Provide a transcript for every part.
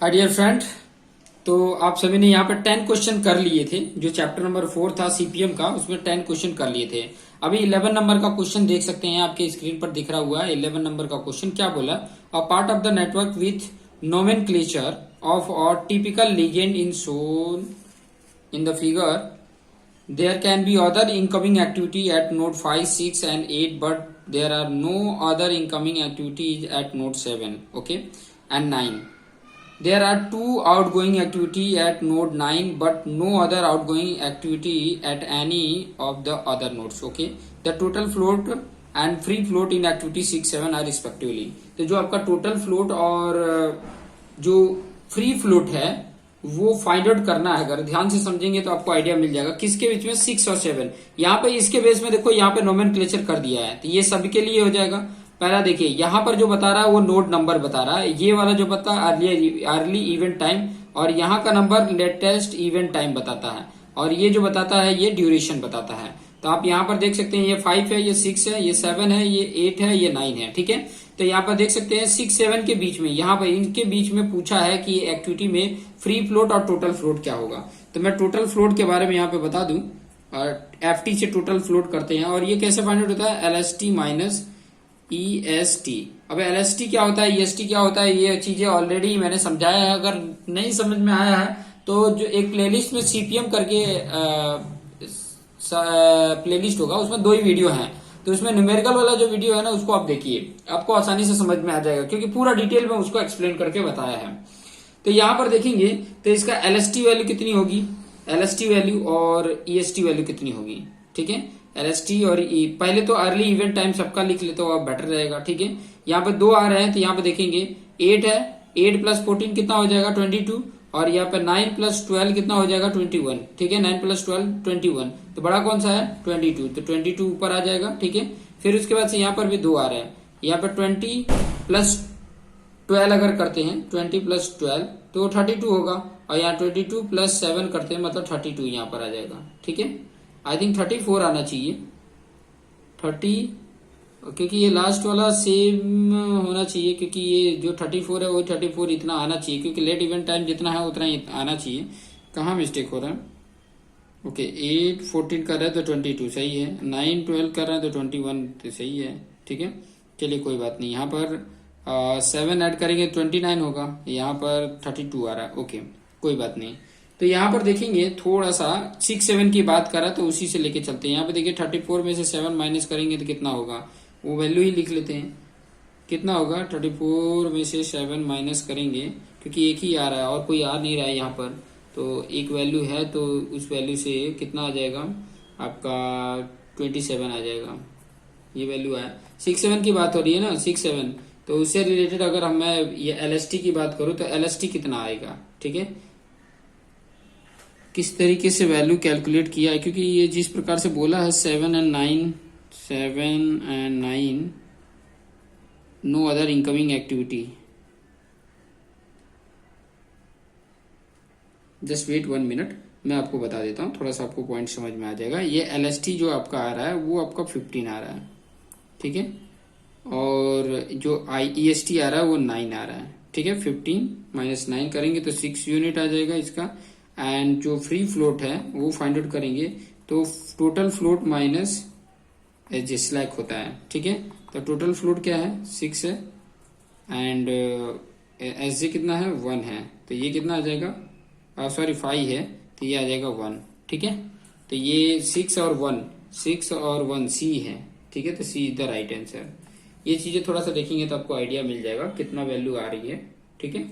Hi dear friend. तो आप सभी ने यहाँ पर 10 क्वेश्चन कर लिए थे। जो चैप्टर नंबर 4 था सीपीएम का, उसमें 10 क्वेश्चन कर लिए थे। अभी 11 नंबर का क्वेश्चन देख सकते हैं, आपके स्क्रीन पर दिख रहा हुआ है। 11 नंबर का क्वेश्चन क्या बोला? A part of the network with nomenclature of और typical legend in shown in the figure, there can be other incoming activity at node 5, 6 and 8, but there are no other incoming activities at node 7, okay, and 9. There are two outgoing activity at node 9, but no other outgoing activity at any of the other nodes, okay. The total float and free float in activity 6, 7 are respectively. तो जो आपका total float और जो free float है वो find out करना है। अगर ध्यान से समझेंगे तो आपको आइडिया मिल जाएगा किसके बीच में, 6 और 7। यहाँ पे इसके बेस में देखो, यहाँ पे नोमेनक्लेचर कर दिया है, तो ये सभी के लिए हो जाएगा। पहला देखिए, यहाँ पर जो बता रहा है वो नोड नंबर बता रहा है, ये वाला जो बता अर्ली इवेंट टाइम, और यहाँ का नंबर लेटेस्ट इवेंट टाइम बताता है, और ये जो बताता है ये ड्यूरेशन बताता है। तो आप यहाँ पर देख सकते हैं ये 5 है, ये 6 है, ये 7 है, ये 8 है, ये 9 है, ठीक है। तो यहाँ पर देख सकते हैं 6, 7 के बीच में, यहाँ पर इनके बीच में पूछा है कि एक्टिविटी में फ्री फ्लोट और टोटल फ्लोट क्या होगा। तो मैं टोटल फ्लोट के बारे में यहाँ पे बता दूं, और एफटी से टोटल फ्लोट करते हैं, और ये कैसे फाइंड आउट होता है, एलएसटी माइनस ईएसटी। अब एलएसटी क्या होता है, ईएसटी क्या होता है, ये चीजें ऑलरेडी मैंने समझाया है। अगर नहीं समझ में आया है तो जो एक प्लेलिस्ट में सीपीएम करके प्लेलिस्ट होगा, उसमें 2 ही वीडियो हैं। तो इसमें न्यूमेरिकल वाला जो वीडियो है ना, उसको आप देखिए, आपको आसानी से समझ में आ जाएगा, क्योंकि पूरा डिटेल में उसको एक्सप्लेन करके बताया है। तो यहाँ पर देखेंगे तो इसका एलएसटी वैल्यू कितनी होगी, एलएसटी वैल्यू और ईएसटी वैल्यू कितनी होगी, ठीक है। एलएसटी और पहले तो अर्ली इवेंट टाइम सबका लिख लेते हो आप, बेटर रहेगा, ठीक है। यहाँ पे 2 आ रहे हैं, तो यहाँ पे देखेंगे 8 है, 8 प्लस 14 कितना हो जाएगा 22, और यहाँ पे 9 प्लस 12 कितना हो जाएगा 21, ठीक है। 9 प्लस 12 21, तो बड़ा कौन सा है 22, तो 22 ऊपर आ जाएगा, ठीक है। फिर उसके बाद से यहाँ पर भी 2 आ रहे हैं, यहाँ पे 20 प्लस 12 अगर करते हैं, 20 प्लस 12 तो 32 होगा, और यहाँ 22 प्लस 7 करते हैं, मतलब 32 यहाँ पर आ जाएगा, ठीक है। आई थिंक 34 आना चाहिए, 30, क्योंकि ये लास्ट वाला सेम होना चाहिए, क्योंकि ये जो 34 है वो 34 इतना आना चाहिए, क्योंकि लेट इवेंट टाइम जितना है उतना ही आना चाहिए। कहाँ मिस्टेक हो रहा है, ओके। 8 14 कर रहा है तो 22 सही है, 9 12 कर रहा है तो 21 तो सही है, ठीक है। चलिए कोई बात नहीं, यहाँ पर 7 ऐड करेंगे 29 होगा, यहाँ पर 32 आ रहा है, ओके कोई बात नहीं। तो यहाँ पर देखेंगे थोड़ा सा 6 7 की बात करा तो उसी से लेके चलते हैं। यहाँ पे देखिए 34 में से 7 माइनस करेंगे तो कितना होगा, वो वैल्यू ही लिख लेते हैं, कितना होगा 34 में से 7 माइनस करेंगे, क्योंकि एक ही आ रहा है और कोई आ नहीं रहा है यहाँ पर, तो एक वैल्यू है, तो उस वैल्यू से कितना आ जाएगा आपका 27 आ जाएगा, ये वैल्यू है। 6 7 की बात हो रही है ना, 6 7, तो उससे रिलेटेड अगर मैं ये एलएसटी की बात करूं तो एलएसटी कितना आएगा, ठीक है। किस तरीके से वैल्यू कैलकुलेट किया है, क्योंकि ये जिस प्रकार से बोला है 7 and 9 no other incoming activity, just wait 1 minute, मैं आपको बता देता हूँ, थोड़ा सा आपको पॉइंट समझ में आ जाएगा। ये एलएसटी जो आपका आ रहा है वो आपका 15 आ रहा है, ठीक है, और जो ईएसटी आ रहा है वो 9 आ रहा है, ठीक है। 15 माइनस 9 करेंगे तो 6 यूनिट आ जाएगा इसका, एंड जो फ्री फ्लोट है वो फाइंड आउट करेंगे तो total float minus edge slack होता है, ठीक है। तो टोटल फ्लोट क्या है 6 है, एंड एस जे कितना है 1 है, तो ये कितना आ जाएगा, सॉरी 5 है, तो ये आ जाएगा 1, ठीक है। तो ये 6 और 1 सी है, ठीक है, तो सी इज द राइट आंसर। ये चीजें थोड़ा सा देखेंगे तो आपको आइडिया मिल जाएगा कितना वैल्यू आ रही है, ठीक है,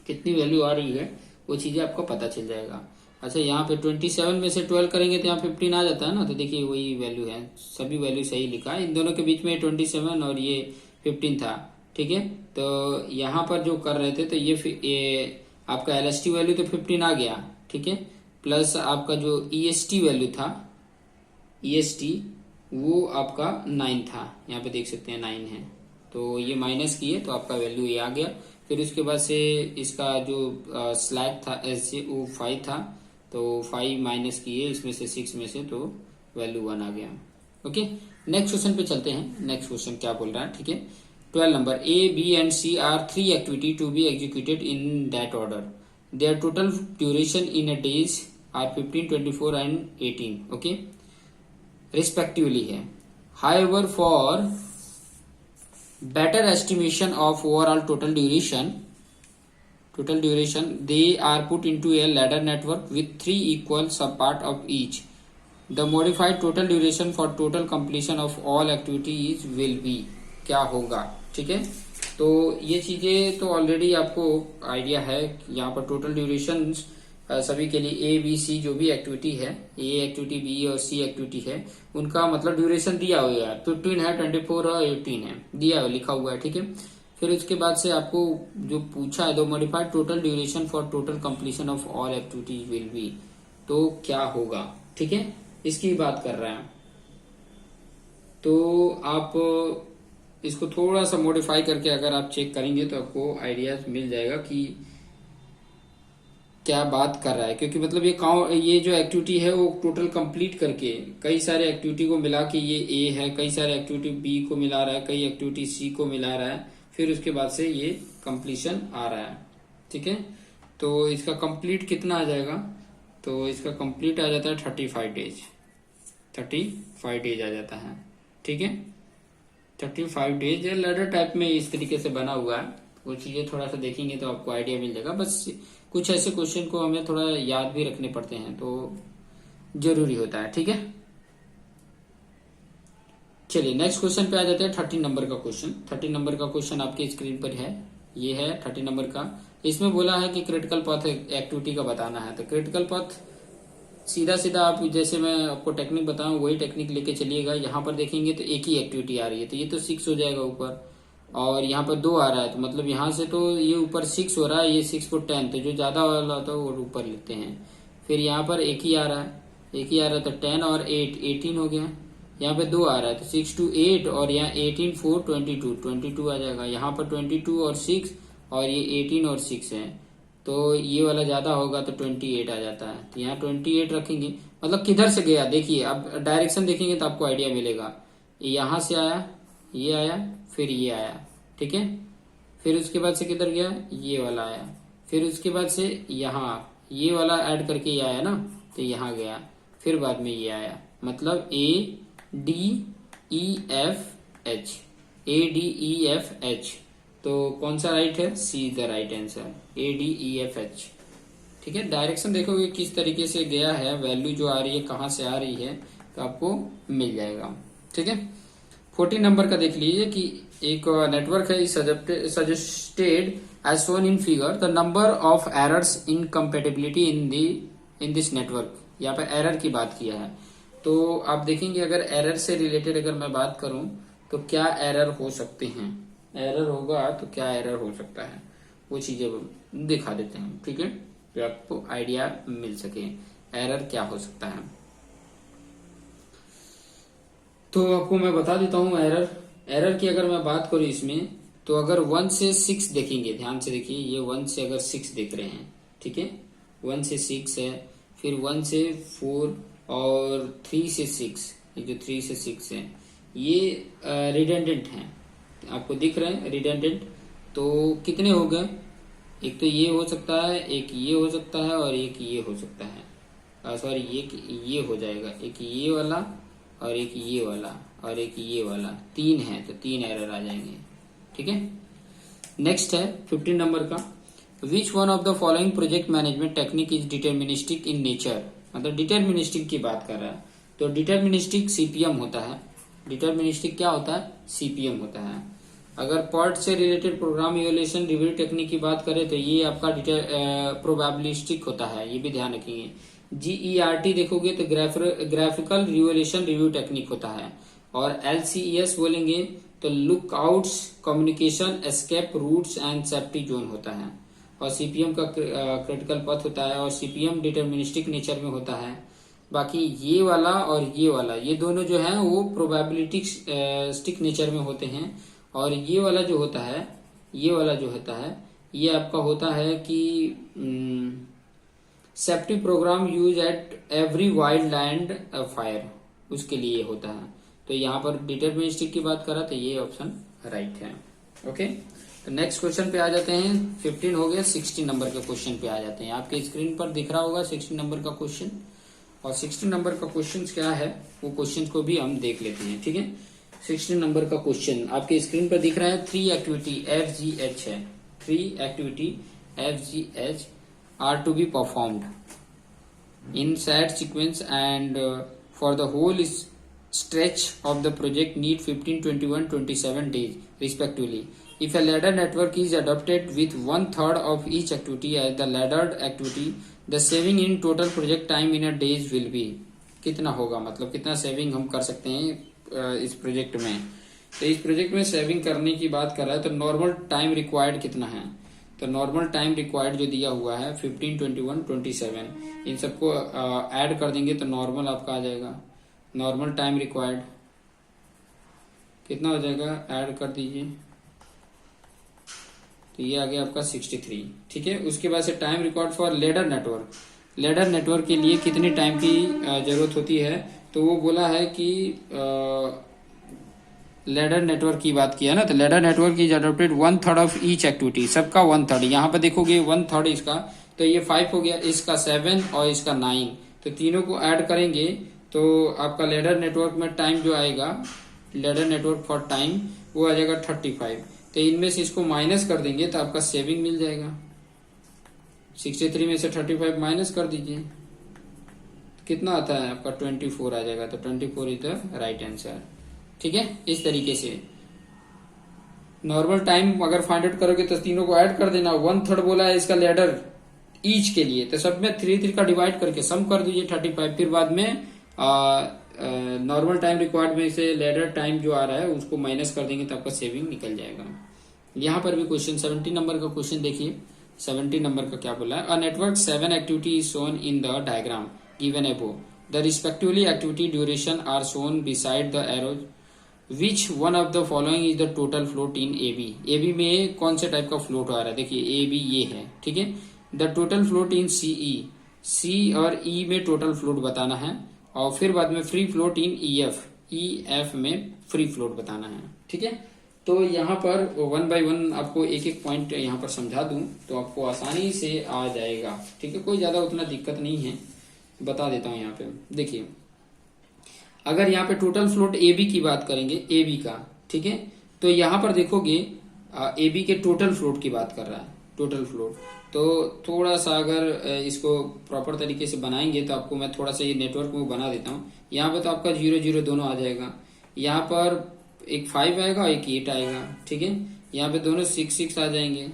कितनी वैल्यू आ रही है वो चीजें आपको पता चल जाएगा। अच्छा, यहाँ पे 27 में से 12 करेंगे तो यहाँ 15 आ जाता है ना, तो देखिए वही वैल्यू है, सभी वैल्यू सही लिखा है, इन दोनों के बीच में 27 और ये 15 था, ठीक है। तो यहाँ पर जो कर रहे थे तो ये आपका एलएसटी वैल्यू तो 15 आ गया, ठीक है, प्लस आपका जो ईएसटी वैल्यू था, ईएसटी वो आपका 9 था, यहाँ पे देख सकते हैं 9 है, तो ये माइनस किए तो आपका वैल्यू ये आ गया। फिर उसके बाद से इसका जो स्लैक था एस जे वो 5 था, तो 5 माइनस किए इसमें से 6 में से, तो वैल्यू 1 आ गया, ओके। नेक्स्ट क्वेश्चन पे चलते हैं, नेक्स्ट क्वेश्चन क्या बोल रहा है, ठीक है। 12 number, A, B and C are three activity to be executed in that order. Their total duration in a days are 15, 24 and 18. Okay, respectively है. However, for better estimation of overall total duration, they are put into a ladder network with three equal subpart of each. The modified total duration for total completion of all activities will be, क्या होगा. ठीक है, तो ये चीजें तो already आपको idea है. यहाँ पर टोटल ड्यूरेशन सभी के लिए ए बी सी जो भी एक्टिविटी है, ए एक्टिविटी बी और सी एक्टिविटी है, उनका मतलब ड्यूरेशन दिया हुआ है. 15 है, 24 और 18 है, दिया हुआ लिखा हुआ है. ठीक है, फिर उसके बाद से आपको जो पूछा है, the modified total duration for total completion of all activities will be, तो क्या होगा. ठीक है, इसकी बात कर रहे हैं. तो आप इसको थोड़ा सा मॉडिफाई करके अगर आप चेक करेंगे तो आपको आइडिया मिल जाएगा कि क्या बात कर रहा है. क्योंकि मतलब ये जो एक्टिविटी है वो टोटल कंप्लीट करके कई सारे एक्टिविटी को मिला के ये ए है, कई सारे एक्टिविटी बी को मिला रहा है, कई एक्टिविटी सी को मिला रहा है, फिर उसके बाद से ये कंप्लीशन आ रहा है. ठीक है, तो इसका कंप्लीट कितना आ जाएगा, तो इसका कंप्लीट आ जाता है 35 डेज. 35 डेज आ जाता है. ठीक है, 35 डेज लैडर टाइप में इस तरीके से बना हुआ है. वो चीजें थोड़ा सा देखेंगे तो आपको आइडिया मिल जाएगा. बस कुछ ऐसे क्वेश्चन को हमें थोड़ा याद भी रखने पड़ते हैं, तो जरूरी होता है. ठीक है, चलिए नेक्स्ट क्वेश्चन पे आ जाते हैं. 30 नंबर का क्वेश्चन. 30 नंबर का क्वेश्चन आपके स्क्रीन पर है, ये है 30 नंबर का. इसमें बोला है कि क्रिटिकल पाथ एक्टिविटी का बताना है. तो क्रिटिकल पाथ सीधा सीधा आप जैसे मैं आपको टेक्निक बताऊं वही टेक्निक लेके चलिएगा. यहाँ पर देखेंगे तो एक ही एक्टिविटी आ रही है, तो ये तो 6 हो जाएगा ऊपर, और यहाँ पर 2 आ रहा है, तो मतलब यहाँ से तो ये ऊपर 6 हो रहा है, ये 6 को 10, तो जो ज्यादा वाला होता है वो ऊपर लेते हैं. फिर यहाँ पर एक ही आ रहा है, तो 10 और 8 18 हो गया. यहाँ पे 2 आ रहा है, तो 6 to 8, और यहाँ 18 4 22 आ जाएगा. यहाँ पर 22 और 6, और ये 18 और 6 है, तो ये वाला ज्यादा होगा तो 28 आ जाता है. तो यहाँ 28 रखेंगे. मतलब किधर से गया देखिए, अब डायरेक्शन देखेंगे तो आपको आइडिया मिलेगा. यहाँ से आया, ये आया, फिर ये आया. ठीक है, फिर उसके बाद से किधर गया, ये वाला आया. फिर उसके बाद से यहाँ ये वाला ऐड करके ये आया ना, तो यहाँ गया. फिर बाद में ये आया. मतलब ADEFH, ADEFH. तो कौन सा राइट है, see the right answer, ADEFH. ठीक है, डायरेक्शन देखोगे किस तरीके से गया है, वैल्यू जो आ रही है कहाँ से आ रही है, तो आपको मिल जाएगा. ठीक है, 14 नंबर का देख लीजिए कि एक नेटवर्क है, suggested as shown in figure the number of errors incompatibility in this network. यहाँ पे एरर की बात किया है. तो आप देखेंगे अगर एरर से रिलेटेड अगर मैं बात करूं तो क्या एरर हो सकते हैं, एरर होगा तो क्या एरर हो सकता है, वो चीजें दिखा देते हैं. ठीक है, तो आपको आइडिया मिल सके एरर क्या हो सकता है. तो आपको मैं बता देता हूं एरर की अगर मैं बात करूं इसमें, तो अगर 1 से 6 देखेंगे, ध्यान से देखिए, ये 1 से अगर 6 देख रहे हैं, ठीक है, 1 से 6 है, फिर 1 से 4 और 3 से 6, ये जो 3 से 6 है ये रिडेंडेंट हैं, आपको दिख रहे हैं रिडेंडेंट. तो कितने हो गए, एक तो ये हो सकता है, एक ये हो सकता है, और एक ये हो सकता है. सॉरी, ये हो जाएगा, एक ये वाला और एक ये वाला और एक ये वाला. 3 है तो 3 एरर आ जाएंगे. ठीक है, नेक्स्ट है 15 नंबर का. विच one of the following project management technique is deterministic in nature. मतलब डिटर्मिनिस्टिक की बात कर रहा है, तो डिटर्मिनिस्टिक सीपीएम होता है. डिटर्मिनिस्टिक क्या होता है, सीपीएम होता है. अगर पार्ट से related program evaluation review technique की बात करें तो ये आपका प्रोबेबिलिस्टिक होता है, ये भी ध्यान रखेंगे. GERT देखोगे तो ग्राफिकल रिवोल्यूशन रिव्यू टेक्निक होता है. और LCES बोलेंगे तो lookouts, communication, escape routes and safety zone होता है. और सीपीएम का क्रिटिकल पथ होता है, और सीपीएम डिटर्मिनिस्टिक नेचर में होता है. बाकी ये वाला और ये वाला, ये दोनों जो है वो प्रोबेबिलिस्टिक नेचर में होते हैं. और ये वाला जो होता है, ये वाला जो होता है, ये आपका होता है कि safety program use at every wild land fire, उसके लिए होता है. तो यहाँ पर डिटर्मिनिस्टिक की बात करा तो ये ऑप्शन राइट है. ओके, तो नेक्स्ट क्वेश्चन पे आ जाते हैं। 15 हो गया, 16 नंबर के क्वेश्चन पे आ जाते हैं। आपके स्क्रीन पर दिख रहा होगा 16 नंबर का क्वेश्चन, और 16 नंबर का क्वेश्चन क्या है वो क्वेश्चन को भी हम देख लेते हैं। ठीक है, 16 नंबर का क्वेश्चन आपके स्क्रीन पर दिख रहा है। 3 एक्टिविटी FGH है, 3 activity FGH are to be performed in set sequence and for the whole stretch of the project need 15, 21, 27 days respectively. If a ladder network is adopted with 1/3 of each activity as the laddered activity, the saving in total project time in a days will be कितना होगा, मतलब कितना saving हम कर सकते हैं इस project में। तो इस प्रोजेक्ट में सेविंग करने की बात कर रहा है, तो नॉर्मल टाइम रिक्वायर्ड कितना है। तो नॉर्मल टाइम रिक्वायर्ड जो दिया हुआ है 15, 21, 27, इन सबको ऐड कर देंगे तो नॉर्मल आपका आ जाएगा। नॉर्मल टाइम रिक्वायर्ड कितना हो जाएगा, ऐड कर दीजिए, तो ये आ गया आपका 63। ठीक है, उसके बाद से time required for ladder network. Ladder network के लिए कितने टाइम की जरूरत होती है, तो वो बोला है कि लेडर नेटवर्क की बात किया ना, तो ladder network is adopted 1/3 of each activity, सबका 1/3। यहाँ पर देखोगे 1/3 इसका, तो ये 5 हो गया, इसका 7 और इसका 9, तो तीनों को ऐड करेंगे तो आपका लेडर नेटवर्क में टाइम जो आएगा, लेडर नेटवर्क फॉर टाइम, वो आ जाएगा 35। तो इनमें से इसको माइनस कर देंगे तो आपका सेविंग मिल जाएगा। 63 में से 35 माइनस कर दीजिए, कितना आता है आपका 24 आ जाएगा। तो 24 इज द राइट आंसर। ठीक है, इस तरीके से नॉर्मल टाइम अगर फाइंड आउट करोगे तो तीनों को ऐड कर देना। 1/3 बोला है इसका लेडर ईच के लिए, तो सब में 3 का डिवाइड करके सम कर दीजिए 35। फिर बाद में नॉर्मल टाइम रिक्वायर्ड में से लेडर टाइम जो आ रहा है उसको माइनस कर देंगे तो आपका सेविंग निकल जाएगा। यहाँ पर भी क्वेश्चन 17 नंबर का क्वेश्चन देखिए। 17 नंबर का क्या बोला है, a network 7 activity is shown in the diagram given above, the respectively activity duration are shown beside the arrows, which one of the following is the total float in AB। AB में कौन से type का float आ रहा है, देखिए AB ये है। ठीक है, the total float in CE, C और E में टोटल फ्लोट बताना है, और फिर बाद में फ्री फ्लोट इन EF में फ्री फ्लोट बताना है। ठीक है, तो यहाँ पर 1 by 1 आपको एक एक पॉइंट यहाँ पर समझा दूं तो आपको आसानी से आ जाएगा। ठीक है, कोई ज्यादा उतना दिक्कत नहीं है, बता देता हूँ। यहाँ पे देखिए, अगर यहाँ पे टोटल फ्लोट AB की बात करेंगे, AB का, ठीक है, तो यहाँ पर देखोगे AB के टोटल फ्लोट की बात कर रहा है, टोटल फ्लोट। तो थोड़ा सा अगर इसको प्रॉपर तरीके से बनाएंगे तो आपको मैं थोड़ा सा ये नेटवर्क में बना देता हूँ। यहाँ पे तो आपका 0, 0 दोनों आ जाएगा, यहाँ पर एक 5 आएगा और एक 8 आएगा। ठीक है, यहाँ पे दोनों 6, 6 आ जाएंगे।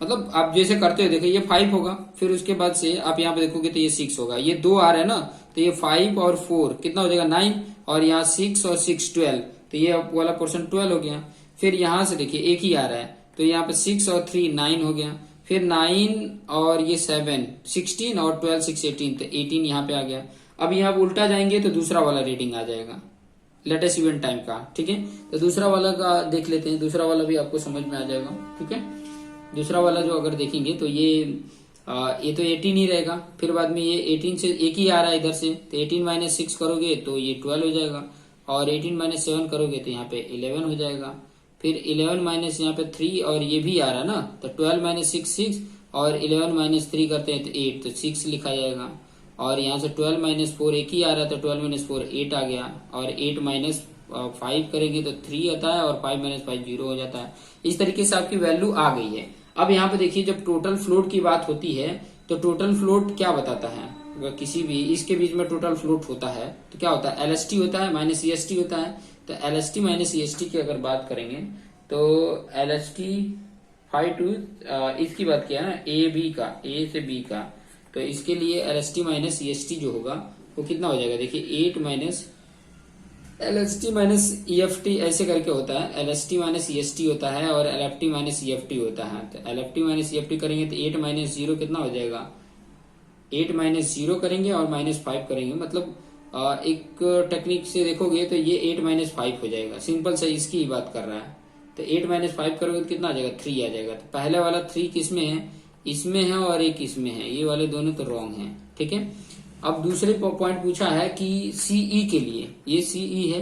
मतलब आप जैसे करते हो देखिए, ये 5 होगा, फिर उसके बाद से आप यहाँ पे देखोगे तो ये 6 होगा, ये 2 आ रहा है ना, तो ये 5 और 4 कितना हो जाएगा 9, और यहाँ 6 और 6 12, तो ये वाला पोर्शन 12 हो गया। फिर यहाँ से देखिए एक ही आ रहा है, तो यहाँ पे 6 और 3 9 हो गया, फिर 9 और ये 7 16 और 12 6 18, तो 18 यहाँ पे आ गया। अब यहाँ उल्टा जाएंगे तो दूसरा वाला रीडिंग आ जाएगा लेटेस्ट इवेंट टाइम का। ठीक है, तो दूसरा वाला का देख लेते हैं, दूसरा वाला भी आपको समझ में आ जाएगा। ठीक है, दूसरा वाला जो अगर देखेंगे तो ये तो 18 ही रहेगा, फिर बाद में ये 18 से एक ही आ रहा है इधर से, तो 18 - 6 करोगे तो ये 12 हो जाएगा, और 18 - 7 करोगे तो यहाँ पे 11 हो जाएगा। फिर 11 - यहाँ पे 3 और ये भी आ रहा है ना, तो 12 - 6 6, और 11 - 3 करते हैं तो 8, तो 6 लिखा जाएगा। और यहाँ से 12 - 4 एक ही आ रहा है, तो 12 - 4 8 आ गया, और 8 - 5 करेंगे तो 3 आता है, और 5 - 5 0 हो जाता है। इस तरीके से आपकी वैल्यू आ गई है। अब यहाँ पे देखिए, जब टोटल फ्लोट की बात होती है तो टोटल फ्लोट क्या बताता है, अगर किसी भी इसके बीच में टोटल फ्लोट होता है तो क्या होता है, LST होता है माइनस EST होता है। तो LST माइनस EST की अगर बात करेंगे तो LST 5 टू इसकी बात किया ना, AB का, A से B का, तो इसके लिए LST माइनस EST जो होगा वो कितना हो जाएगा, देखिए 8 माइनस LST माइनस EFT ऐसे करके होता है। LST माइनस EST होता है और LFT माइनस EFT होता है। तो LFT माइनस EFT करेंगे तो 8 - 0 कितना हो जाएगा, 8 - 0 करेंगे और -5 करेंगे, मतलब एक टेक्निक से देखोगे तो ये 8 - 5 हो जाएगा। सिंपल से इसकी ही बात कर रहा है, तो 8 - 5 करोगे तो कितना आ जाएगा, 3 आ जाएगा। तो पहले वाला 3 किसमें है, इसमें है, और एक इसमें है, ये वाले दोनों तो रॉन्ग है। ठीक है, अब दूसरे पॉइंट पूछा है कि CE के लिए, ये CE है,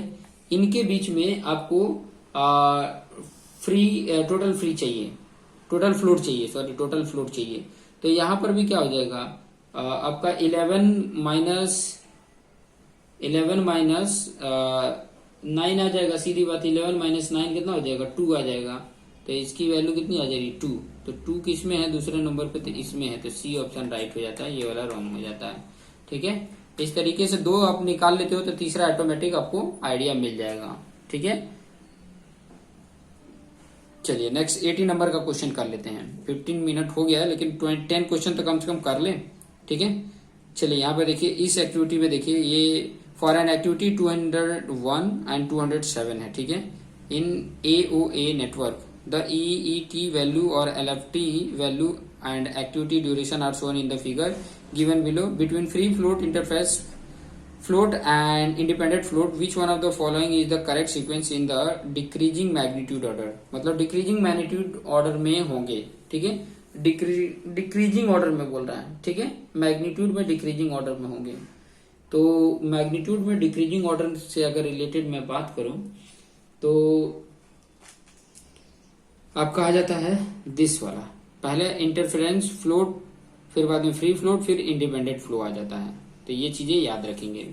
इनके बीच में आपको टोटल फ्री चाहिए, टोटल फ्लोट चाहिए, सॉरी टोटल फ्लोट चाहिए। तो यहां पर भी क्या हो जाएगा, आपका 11 माइनस 9 आ जाएगा, सीधी बात। 11 माइनस 9 कितना हो जाएगा, 2 आ जाएगा। तो इसकी वैल्यू कितनी आ जाएगी, 2। तो 2 किस में है, दूसरे नंबर पे, तो इसमें है। तो सी ऑप्शन राइट हो जाता है, ये वाला रॉन्ग हो जाता है। ठीक है, इस तरीके से 2 आप निकाल लेते हो तो तीसरा ऑटोमेटिक आपको आइडिया मिल जाएगा। ठीक है, चलिए नेक्स्ट 80 नंबर का क्वेश्चन कर लेते हैं। 15 मिनट हो गया है, लेकिन 10 क्वेश्चन तो कम से कम कर लें। ठीक है, चलिए यहाँ पे देखिए, इस एक्टिविटी में देखिए, ये फॉर एन एक्टिविटी 201 एंड 207 है। ठीक है, in AOA network the EET value और LFT value and activity duration are shown in the figure given below between free float interface float and independent float, which one of the following is the correct sequence in the decreasing magnitude order। मतलब decreasing magnitude order में होंगे। ठीक है, decreasing order में बोल रहा है। ठीक है, मैग्नीट्यूड में डिक्रीजिंग ऑर्डर में होंगे। तो मैग्नीट्यूड में डिक्रीजिंग ऑर्डर से अगर रिलेटेड मैं बात करूं तो आपका आ जाता है दिस वाला, पहले इंटरफेरेंस फ्लोट, फिर बाद में फ्री फ्लोट, फिर इंडिपेंडेंट फ्लो आ जाता है। तो ये चीजें याद रखेंगे।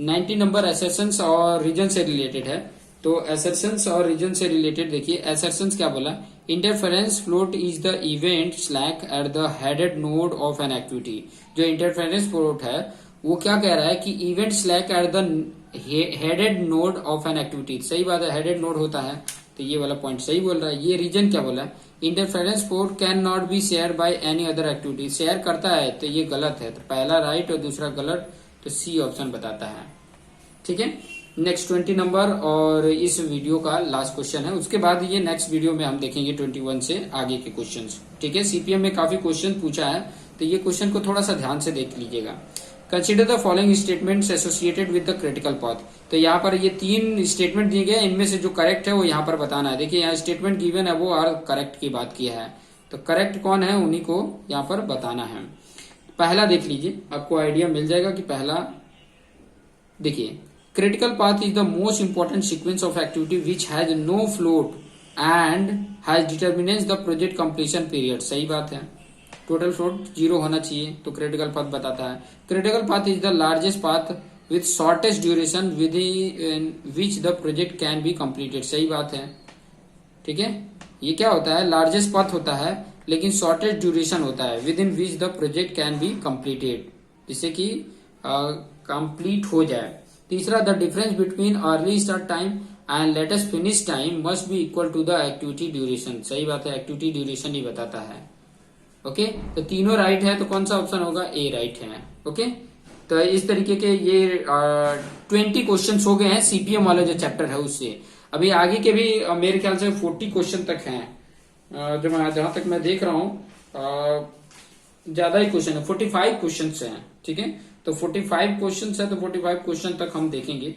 90 नंबर असर्शंस और रीजन से रिलेटेड है। तो असर्शंस और रीजन से रिलेटेड देखिए, असर्शंस क्या बोला, interference float is the event slack at the headed node of an activity. जो इंटरफेरेंस फ्लोट है वो क्या कह रहा है कि event slack at the headed node of an activity. सही बात है, हेडेड नोड होता है, तो ये वाला पॉइंट सही बोल रहा है। ये रीजन क्या बोला, interference float can not be share by any other activity. Share करता है तो ये गलत है, तो पहला राइट और दूसरा गलत, तो सी ऑप्शन बताता है। ठीक है, नेक्स्ट 20 नंबर और इस वीडियो का लास्ट क्वेश्चन है। उसके बाद ये नेक्स्ट वीडियो में हम देखेंगे 21 से आगे के क्वेश्चंस। ठीक है, सीपीएम में काफी क्वेश्चन पूछा है, तो ये क्वेश्चन को थोड़ा सा ध्यान से देख लीजिएगा। Consider the following statements associated with the critical path. तो यहाँ पर ये 3 स्टेटमेंट दिए गए, इनमें से जो करेक्ट है वो यहाँ पर बताना है। देखिए यहाँ स्टेटमेंट गिवन है, वो आर करेक्ट की बात किया है, तो करेक्ट कौन है उन्हीं को यहाँ पर बताना है। पहला देख लीजिए, आपको आइडिया मिल जाएगा कि पहला देखिए, critical path is the most important sequence of activity which has no float and has determinates the project completion period. सही बात है, टोटल फ्लोट 0 होना चाहिए, तो क्रिटिकल पाथ बताता है। Critical path is the largest path with shortest duration with which the project can be completed. सही बात है। ठीक है, ये क्या होता है, लार्जेस्ट पाथ होता है लेकिन शॉर्टेस्ट ड्यूरेशन होता है within which the project can be completed, जिससे कि कंप्लीट हो जाए। तीसरा, the difference between early start time and latest finish time must be equal to the activity duration. सही बात है, एक्टिविटी ड्यूरेशन ही बताता है। ओके, तो तीनों राइट है, तो कौन सा ऑप्शन होगा, ए राइट है। ओके, तो इस तरीके के ये 20 क्वेश्चन हो गए हैं सीपीएम वाला जो चैप्टर है उससे। अभी आगे के भी मेरे ख्याल से 40 क्वेश्चन तक हैं, जो मैं जहां तक मैं देख रहा हूं ज्यादा ही क्वेश्चन है, 45 क्वेश्चन हैं। ठीक है, तो 45 क्वेश्चन है, तो 45 क्वेश्चन तक हम देखेंगे।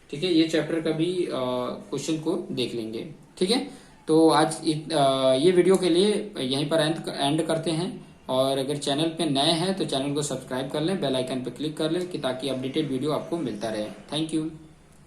ठीक है, ये चैप्टर का भी क्वेश्चन को देख लेंगे। ठीक है, तो आज ये वीडियो के लिए यहीं पर एंड करते हैं। और अगर चैनल पे नए हैं तो चैनल को सब्सक्राइब कर लें, बेल आइकन पे क्लिक कर लें कि ताकि अपडेटेड वीडियो आपको मिलता रहे। Thank you.